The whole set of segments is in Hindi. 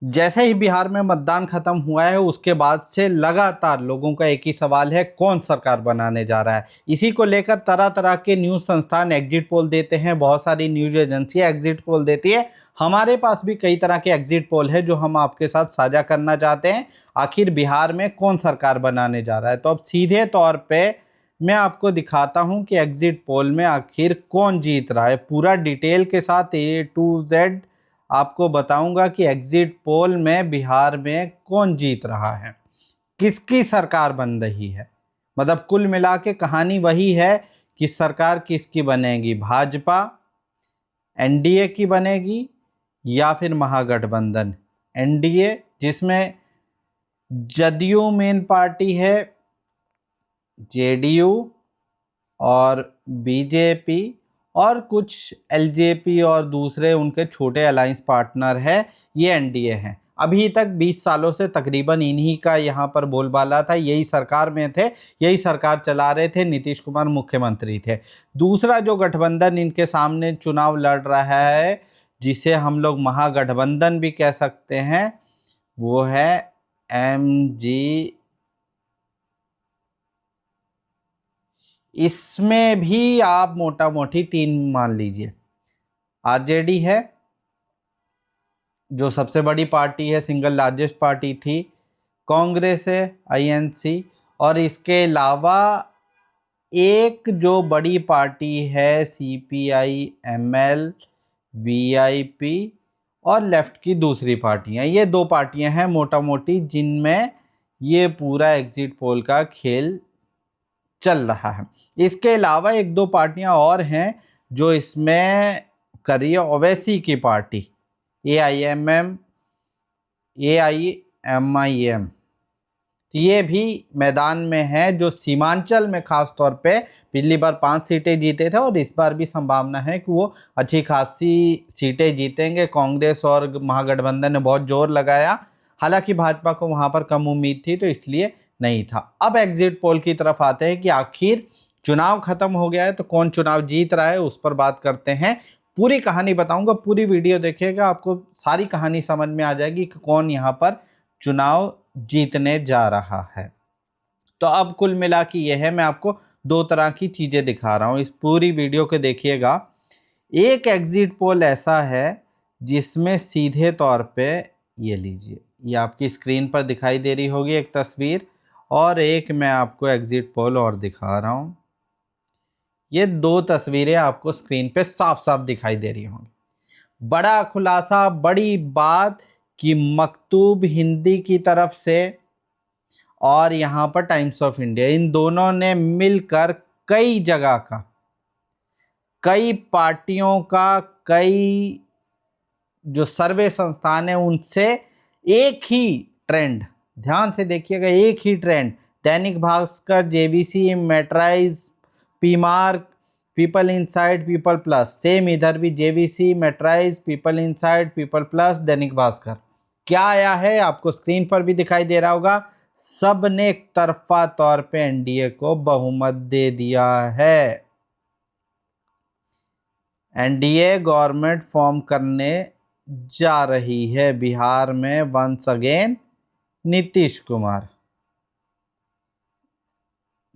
जैसे ही बिहार में मतदान खत्म हुआ है उसके बाद से लगातार लोगों का एक ही सवाल है, कौन सरकार बनाने जा रहा है। इसी को लेकर तरह तरह के न्यूज़ संस्थान एग्जिट पोल देते हैं, बहुत सारी न्यूज एजेंसियां एग्जिट पोल देती है। हमारे पास भी कई तरह के एग्जिट पोल है जो हम आपके साथ साझा करना चाहते हैं। आखिर बिहार में कौन सरकार बनाने जा रहा है, तो अब सीधे तौर पर मैं आपको दिखाता हूं कि एग्जिट पोल में आखिर कौन जीत रहा है। पूरा डिटेल के साथ A to Z आपको बताऊंगा कि एग्जिट पोल में बिहार में कौन जीत रहा है, किसकी सरकार बन रही है। मतलब कुल मिला के कहानी वही है कि सरकार किसकी बनेगी, भाजपा एनडीए की बनेगी या फिर महागठबंधन। एनडीए जिसमें जदयू मेन पार्टी है, जेडीयू और बीजेपी और कुछ एलजेपी और दूसरे उनके छोटे अलायंस पार्टनर है, ये एनडीए हैं। अभी तक 20 सालों से तकरीबन इन्हीं का यहाँ पर बोलबाला था, यही सरकार में थे, यही सरकार चला रहे थे, नीतीश कुमार मुख्यमंत्री थे। दूसरा जो गठबंधन इनके सामने चुनाव लड़ रहा है, जिसे हम लोग महागठबंधन भी कह सकते हैं, वो है MG। इसमें भी आप मोटा मोटी 3 मान लीजिए। आरजेडी है जो सबसे बड़ी पार्टी है, सिंगल लार्जेस्ट पार्टी थी। कांग्रेस है, INC, और इसके अलावा एक जो बड़ी पार्टी है CPI ML VIP और लेफ्ट की दूसरी पार्टियां। ये 2 पार्टियां हैं मोटा मोटी जिनमें ये पूरा एग्जिट पोल का खेल चल रहा है। इसके अलावा 1-2 पार्टियां और हैं जो इसमें कर रही है। ओवैसी की पार्टी AIMIM, ये भी मैदान में है, जो सीमांचल में खास तौर पे पिछली बार 5 सीटें जीते थे और इस बार भी संभावना है कि वो अच्छी खासी सीटें जीतेंगे। कांग्रेस और महागठबंधन ने बहुत जोर लगाया, हालांकि भाजपा को वहां पर कम उम्मीद थी तो इसलिए नहीं था। अब एग्जिट पोल की तरफ आते हैं कि आखिर चुनाव खत्म हो गया है तो कौन चुनाव जीत रहा है, उस पर बात करते हैं। पूरी कहानी बताऊंगा, पूरी वीडियो देखिएगा, आपको सारी कहानी समझ में आ जाएगी कि कौन यहाँ पर चुनाव जीतने जा रहा है। तो अब कुल मिला के यह है, मैं आपको 2 तरह की चीज़ें दिखा रहा हूँ, इस पूरी वीडियो को देखिएगा। एक एग्जिट पोल ऐसा है जिसमें सीधे तौर पे, ये लीजिए, ये आपकी स्क्रीन पर दिखाई दे रही होगी एक तस्वीर, और एक मैं आपको एग्जिट पोल और दिखा रहा हूँ। ये 2 तस्वीरें आपको स्क्रीन पे साफ साफ दिखाई दे रही होंगी। बड़ा खुलासा, बड़ी बात कि मकतूब हिंदी की तरफ से और यहाँ पर टाइम्स ऑफ इंडिया, इन दोनों ने मिलकर कई जगह का, कई पार्टियों का, कई जो सर्वे संस्थान है उनसे एक ही ट्रेंड, ध्यान से देखिएगा, एक ही trend, Dainik Bhaskar, JVC, Matrize, P Marq, people inside, people plus, same इधर भी JVC, Matrize, people inside, people plus, Dainik Bhaskar. क्या आया है आपको स्क्रीन पर भी दिखाई दे रहा होगा, सब ने एक तरफा तौर पे एनडीए को बहुमत दे दिया है। एनडीए गवर्नमेंट फॉर्म करने जा रही है बिहार में वंस अगेन नीतीश कुमार,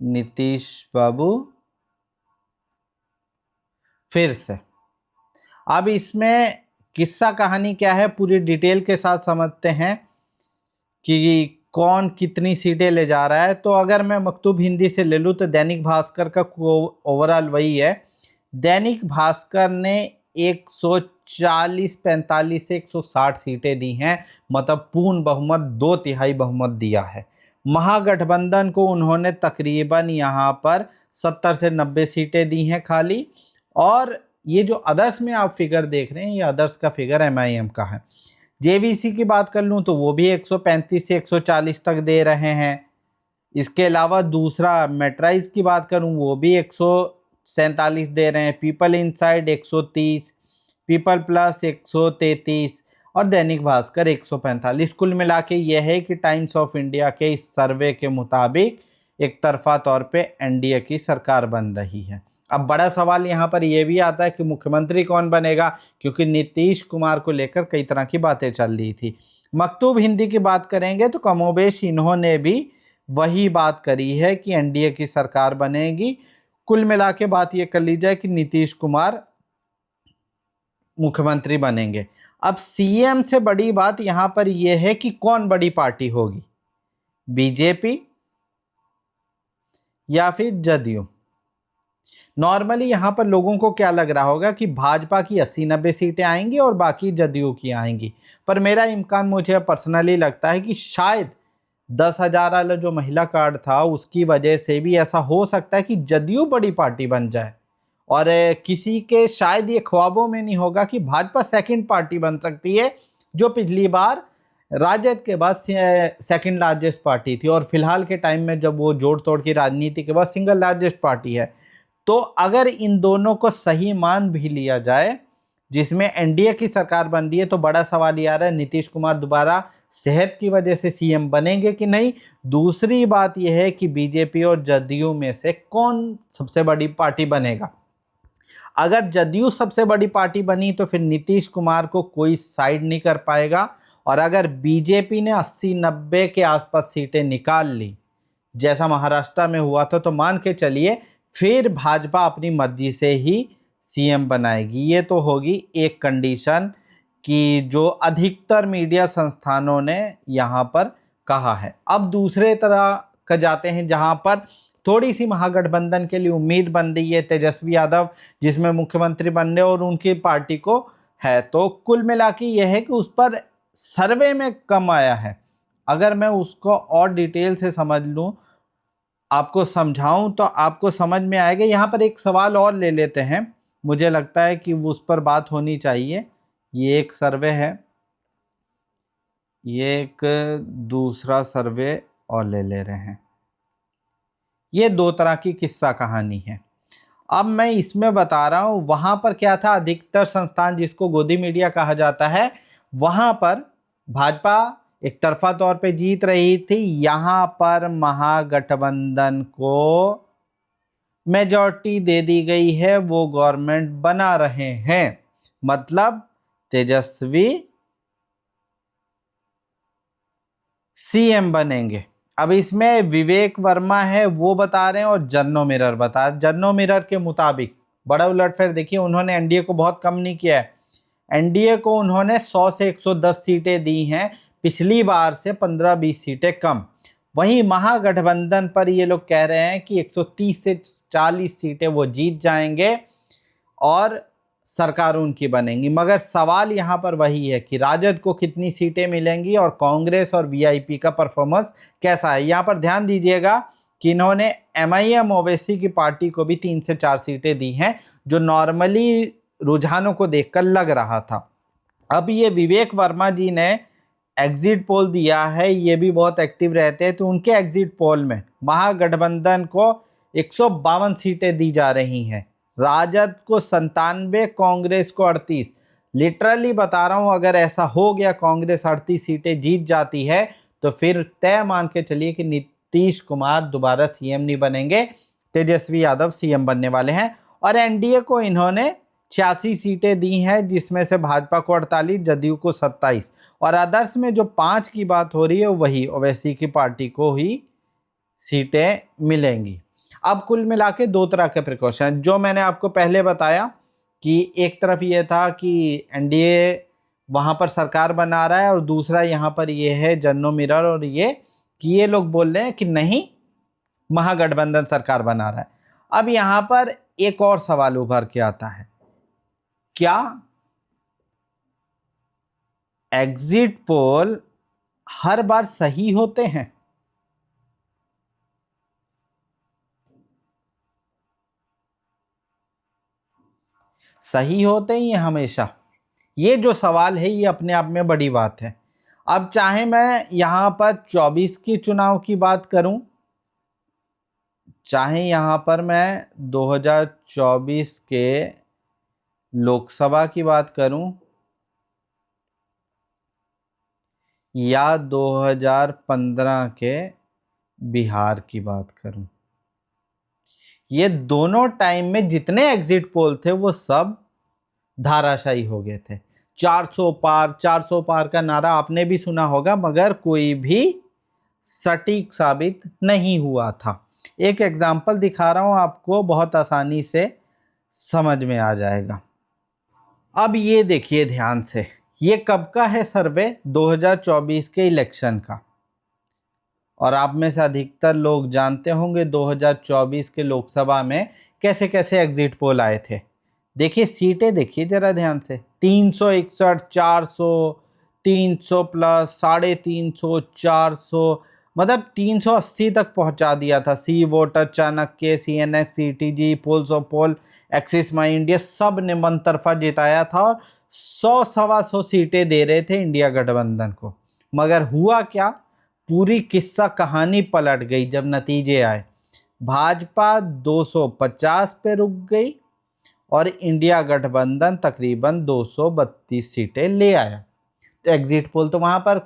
नीतीश बाबू फिर से। अब इसमें किस्सा कहानी क्या है, पूरी डिटेल के साथ समझते हैं कि कौन कितनी सीटें ले जा रहा है। तो अगर मैं मकतूब हिंदी से ले लूँ तो दैनिक भास्कर का ओवरऑल वही है। दैनिक भास्कर ने 140, 45 से 160 सीटें दी हैं, मतलब पूर्ण बहुमत, 2/3 बहुमत दिया है। महागठबंधन को उन्होंने तकरीबन यहाँ पर 70 से 90 सीटें दी हैं खाली। और ये जो अदर्स में आप फिगर देख रहे हैं, ये अदर्स का फिगर MIM का है। JVC की बात कर लूँ तो वो भी 135 से 140 तक दे रहे हैं। इसके अलावा दूसरा मेट्राइज की बात करूँ, वो भी 147 दे रहे हैं। पीपल इनसाइड 130, पीपल प्लस 133 और दैनिक भास्कर 145। कुल मिला के यह है कि टाइम्स ऑफ इंडिया के इस सर्वे के मुताबिक एक तरफा तौर पे एनडीए की सरकार बन रही है। अब बड़ा सवाल यहाँ पर यह भी आता है कि मुख्यमंत्री कौन बनेगा, क्योंकि नीतीश कुमार को लेकर कई तरह की बातें चल रही थी। मकतूब हिंदी की बात करेंगे तो कमोबेश इन्होंने भी वही बात करी है कि एनडीए की सरकार बनेगी। कुल मिला के बात ये कर ली जाए कि नीतीश कुमार मुख्यमंत्री बनेंगे। अब सीएम से बड़ी बात यहां पर यह है कि कौन बड़ी पार्टी होगी, बीजेपी या फिर जदयू। नॉर्मली यहां पर लोगों को क्या लग रहा होगा कि भाजपा की 80-90 सीटें आएंगी और बाकी जदयू की आएंगी, पर मेरा इम्कान मुझे पर्सनली लगता है कि शायद 10,000 वाला जो महिला कार्ड था उसकी वजह से भी ऐसा हो सकता है कि जदयू बड़ी पार्टी बन जाए। और किसी के शायद ये ख्वाबों में नहीं होगा कि भाजपा सेकंड पार्टी बन सकती है, जो पिछली बार राजद के बाद सेकंड लार्जेस्ट पार्टी थी और फिलहाल के टाइम में जब वो जोड़ तोड़ की राजनीति के बाद सिंगल लार्जेस्ट पार्टी है। तो अगर इन दोनों को सही मान भी लिया जाए, जिसमें एनडीए की सरकार बन रही है, तो बड़ा सवाल ये आ रहा है नीतीश कुमार दोबारा सेहत की वजह से सीएम बनेंगे कि नहीं। दूसरी बात यह है कि बीजेपी और जदयू में से कौन सबसे बड़ी पार्टी बनेगा। अगर जदयू सबसे बड़ी पार्टी बनी तो फिर नीतीश कुमार को कोई साइड नहीं कर पाएगा, और अगर बीजेपी ने 80-90 के आसपास सीटें निकाल ली जैसा महाराष्ट्र में हुआ था, तो मान के चलिए फिर भाजपा अपनी मर्जी से ही सीएम बनाएगी। ये तो होगी एक कंडीशन कि जो अधिकतर मीडिया संस्थानों ने यहाँ पर कहा है। अब दूसरे तरह का जाते हैं जहाँ पर थोड़ी सी महागठबंधन के लिए उम्मीद बन रही है, तेजस्वी यादव जिसमें मुख्यमंत्री बनने और उनकी पार्टी को है। तो कुल मिला के यह है कि उस पर सर्वे में कम आया है। अगर मैं उसको और डिटेल से समझ लूँ, आपको समझाऊं, तो आपको समझ में आएगा। यहाँ पर एक सवाल और ले लेते हैं, मुझे लगता है कि उस पर बात होनी चाहिए। ये एक सर्वे है, ये एक दूसरा सर्वे और ले रहे हैं। ये दो तरह की किस्सा कहानी है। अब मैं इसमें बता रहा हूँ, वहाँ पर क्या था, अधिकतर संस्थान जिसको गोदी मीडिया कहा जाता है, वहाँ पर भाजपा एक तरफा तौर पे जीत रही थी। यहाँ पर महागठबंधन को मेजॉरिटी दे दी गई है, वो गवर्नमेंट बना रहे हैं, मतलब तेजस्वी सीएम बनेंगे। अब इसमें विवेक वर्मा है वो बता रहे हैं और जर्नो मिरर बता रहे। जर्नो मिरर के मुताबिक बड़ा उलटफेर देखिए, उन्होंने एनडीए को बहुत कम नहीं किया है। एनडीए को उन्होंने 100 से 110 सीटें दी हैं, पिछली बार से 15-20 सीटें कम। वहीं महागठबंधन पर ये लोग कह रहे हैं कि 130 से 40 सीटें वो जीत जाएंगे और सरकार उनकी बनेंगी। मगर सवाल यहाँ पर वही है कि राजद को कितनी सीटें मिलेंगी और कांग्रेस और वीआईपी का परफॉर्मेंस कैसा है। यहाँ पर ध्यान दीजिएगा कि इन्होंने एमआईएम ओवैसी की पार्टी को भी 3 से 4 सीटें दी हैं, जो नॉर्मली रुझानों को देखकर लग रहा था। अब ये विवेक वर्मा जी ने एग्जिट पोल दिया है, ये भी बहुत एक्टिव रहते हैं, तो उनके एग्जिट पोल में महागठबंधन को 152 सीटें दी जा रही हैं, राजद को 97, कांग्रेस को 38। लिटरली बता रहा हूं, अगर ऐसा हो गया, कांग्रेस 38 सीटें जीत जाती है, तो फिर तय मान के चलिए कि नीतीश कुमार दोबारा सीएम नहीं बनेंगे, तेजस्वी यादव सीएम बनने वाले हैं। और एनडीए को इन्होंने 86 सीटें दी हैं, जिसमें से भाजपा को 48, जदयू को 27, और अदर्स में जो 5 की बात हो रही है वही ओवैसी की पार्टी को ही सीटें मिलेंगी। अब कुल मिला के दो तरह के प्रिकॉशन जो मैंने आपको पहले बताया कि एक तरफ ये था कि एनडीए वहाँ पर सरकार बना रहा है, और दूसरा यहाँ पर ये है जर्नो मिरर और ये कि ये लोग बोल रहे हैं कि नहीं, महागठबंधन सरकार बना रहा है। अब यहाँ पर एक और सवाल उभर के आता है, क्या एग्जिट पोल हर बार सही होते हैं? सही होते ही हमेशा? ये जो सवाल है ये अपने आप में बड़ी बात है। अब चाहे मैं यहाँ पर 24 की चुनाव की बात करूं, चाहे यहाँ पर मैं 2024 के लोकसभा की बात करूं, या 2015 के बिहार की बात करूं, ये दोनों टाइम में जितने एग्जिट पोल थे वो सब धाराशायी हो गए थे। 400 पार का नारा आपने भी सुना होगा, मगर कोई भी सटीक साबित नहीं हुआ था। एक एग्जाम्पल दिखा रहा हूं आपको, बहुत आसानी से समझ में आ जाएगा। अब ये देखिए ध्यान से, ये कब का है सर्वे? 2024 के इलेक्शन का। और आप में से अधिकतर लोग जानते होंगे 2024 के लोकसभा में कैसे कैसे एग्जिट पोल आए थे। देखिए सीटें देखिए जरा ध्यान से, 361, 400, 300 प्लस, 350, 400, मतलब 380 तक पहुंचा दिया था। C voter, Chanakya, CNX, CTG, polls of poll, Axis My India, सब ने मन तरफा जिताया था। 100-125 सीटें दे रहे थे इंडिया गठबंधन को। मगर हुआ क्या? पूरी किस्सा कहानी पलट गई जब नतीजे आए। भाजपा 250 पे रुक गई और इंडिया गठबंधन तकरीबन 232 सीटें ले आया। तो एग्जिट पोल तो वहां पर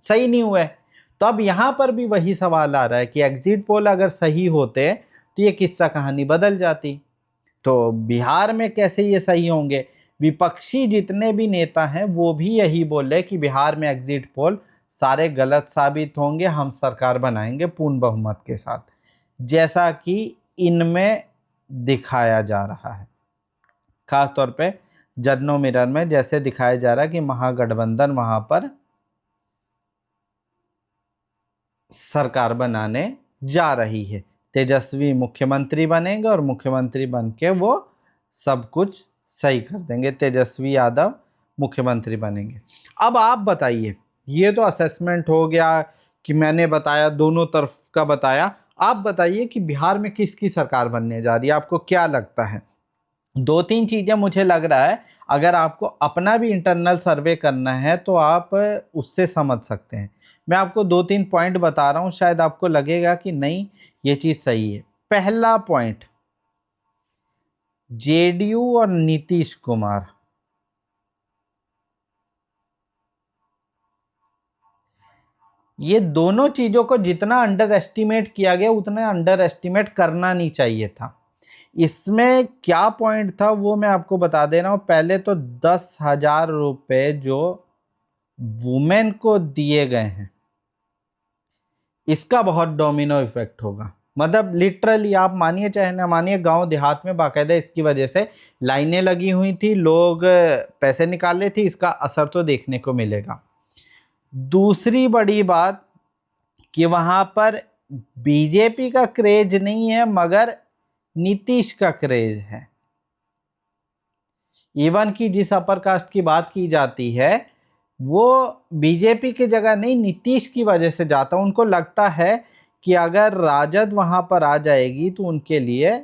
सही नहीं हुए। तो अब यहां पर भी वही सवाल आ रहा है कि एग्जिट पोल अगर सही होते तो ये किस्सा कहानी बदल जाती। तो बिहार में कैसे ये सही होंगे? विपक्षी जितने भी नेता हैं वो भी यही बोले कि बिहार में एग्जिट पोल सारे गलत साबित होंगे, हम सरकार बनाएंगे पूर्ण बहुमत के साथ, जैसा कि इनमें दिखाया जा रहा है। खास तौर पे जर्नो मिरर में जैसे दिखाया जा रहा है कि महागठबंधन वहां पर सरकार बनाने जा रही है। तेजस्वी मुख्यमंत्री बनेंगे और मुख्यमंत्री बन के वो सब कुछ सही कर देंगे। तेजस्वी यादव मुख्यमंत्री बनेंगे। अब आप बताइए, ये तो असेसमेंट हो गया कि मैंने बताया, दोनों तरफ का बताया। आप बताइए कि बिहार में किसकी सरकार बनने जा रही है, आपको क्या लगता है? 2-3 चीजें मुझे लग रहा है, अगर आपको अपना भी इंटरनल सर्वे करना है तो आप उससे समझ सकते हैं। मैं आपको 2-3 पॉइंट बता रहा हूं, शायद आपको लगेगा कि नहीं ये चीज सही है। पहला पॉइंट, जेडीयू और नीतीश कुमार, ये दोनों चीजों को जितना अंडर एस्टिमेट किया गया उतना अंडर एस्टिमेट करना नहीं चाहिए था। इसमें क्या पॉइंट था वो मैं आपको बता दे रहा हूं। पहले तो 10,000 रुपए जो वुमेन को दिए गए हैं, इसका बहुत डोमिनो इफेक्ट होगा। मतलब लिटरली आप मानिए चाहे ना मानिए, गांव देहात में बाकायदा इसकी वजह से लाइनें लगी हुई थी, लोग पैसे निकाल रहे थे, इसका असर तो देखने को मिलेगा। दूसरी बड़ी बात कि वहां पर बीजेपी का क्रेज नहीं है मगर नीतीश का क्रेज है। इवन की जिस अपर कास्ट की बात की जाती है वो बीजेपी की जगह नहीं, नीतीश की वजह से जाता। उनको लगता है कि अगर राजद वहां पर आ जाएगी तो उनके लिए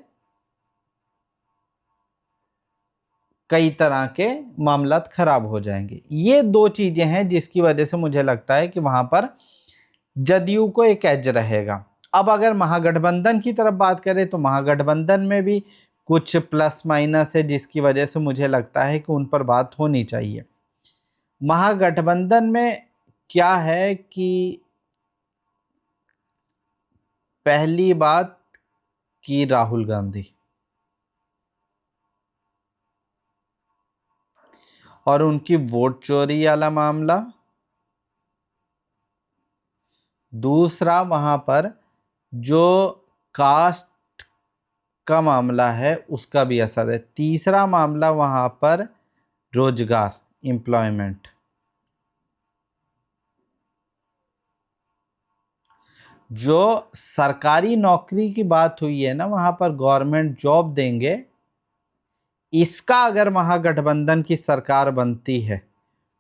कई तरह के मामलात खराब हो जाएंगे। ये दो चीजें हैं जिसकी वजह से मुझे लगता है कि वहां पर जदयू को एक एज रहेगा। अब अगर महागठबंधन की तरफ बात करें तो महागठबंधन में भी कुछ प्लस माइनस है जिसकी वजह से मुझे लगता है कि उन पर बात होनी चाहिए। महागठबंधन में क्या है कि पहली बात कि राहुल गांधी और उनकी वोट चोरी वाला मामला। दूसरा वहां पर जो कास्ट का मामला है उसका भी असर है। तीसरा मामला वहां पर रोजगार, एम्प्लॉयमेंट। जो सरकारी नौकरी की बात हुई है ना, वहां पर गवर्नमेंट जॉब देंगे, इसका अगर महागठबंधन की सरकार बनती है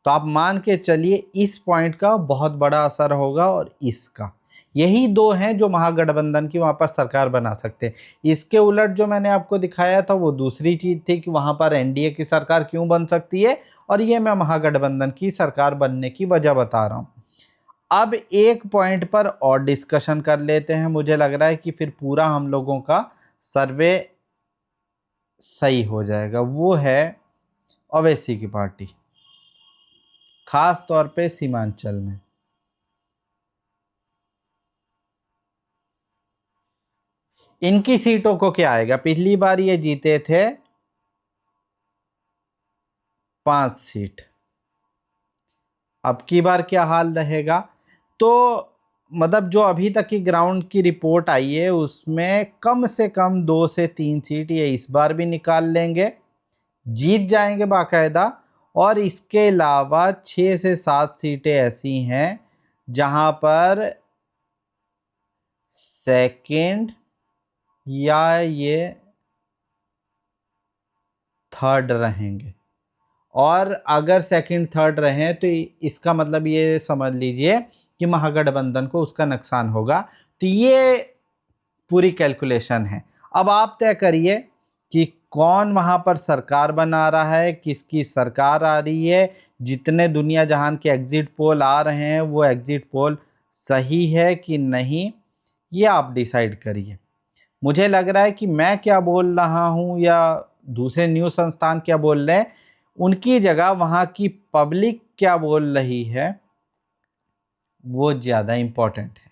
तो आप मान के चलिए इस पॉइंट का बहुत बड़ा असर होगा। और इसका, यही दो हैं जो महागठबंधन की वहां पर सरकार बना सकते हैं। इसके उलट जो मैंने आपको दिखाया था वो दूसरी चीज थी कि वहां पर एनडीए की सरकार क्यों बन सकती है, और ये मैं महागठबंधन की सरकार बनने की वजह बता रहा हूं। अब एक पॉइंट पर और डिस्कशन कर लेते हैं, मुझे लग रहा है कि फिर पूरा हम लोगों का सर्वे सही हो जाएगा। वो है ओवैसी की पार्टी, खास तौर पे सीमांचल में। इनकी सीटों को क्या आएगा, पिछली बार ये जीते थे 5 सीट, अब की बार क्या हाल रहेगा। तो मतलब जो अभी तक की ग्राउंड की रिपोर्ट आई है उसमें कम से कम 2 से 3 सीट ये इस बार भी निकाल लेंगे, जीत जाएंगे बाकायदा। और इसके अलावा 6 से 7 सीटें ऐसी हैं जहां पर सेकंड या ये थर्ड रहेंगे। और अगर सेकंड थर्ड रहें तो इसका मतलब ये समझ लीजिए कि महागठबंधन को उसका नुकसान होगा। तो ये पूरी कैलकुलेशन है। अब आप तय करिए कि कौन वहां पर सरकार बना रहा है, किसकी सरकार आ रही है। जितने दुनिया जहान के एग्जिट पोल आ रहे हैं वो एग्जिट पोल सही है कि नहीं, ये आप डिसाइड करिए। मुझे लग रहा है कि मैं क्या बोल रहा हूँ या दूसरे न्यूज़ संस्थान क्या बोल रहे हैं, उनकी जगह वहाँ की पब्लिक क्या बोल रही है वो ज़्यादा इम्पोर्टेंट है।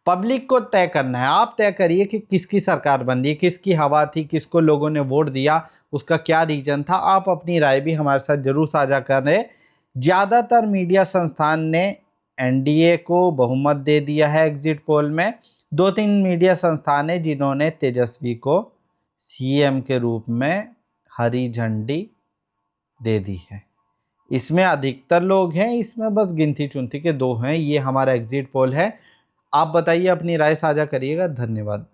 पब्लिक को तय करना है। आप तय करिए कि किसकी सरकार बन रही है, किसकी हवा थी, किसको लोगों ने वोट दिया, उसका क्या रीजन था। आप अपनी राय भी हमारे साथ जरूर साझा करें। ज़्यादातर मीडिया संस्थान ने एनडीए को बहुमत दे दिया है एग्जिट पोल में। 2-3 मीडिया संस्थान है जिन्होंने तेजस्वी को सीएम के रूप में हरी झंडी दे दी है। इसमें अधिकतर लोग हैं, इसमें बस गिनती चुनती के 2 हैं। ये हमारा एग्जिट पोल है। आप बताइए, अपनी राय साझा करिएगा। धन्यवाद।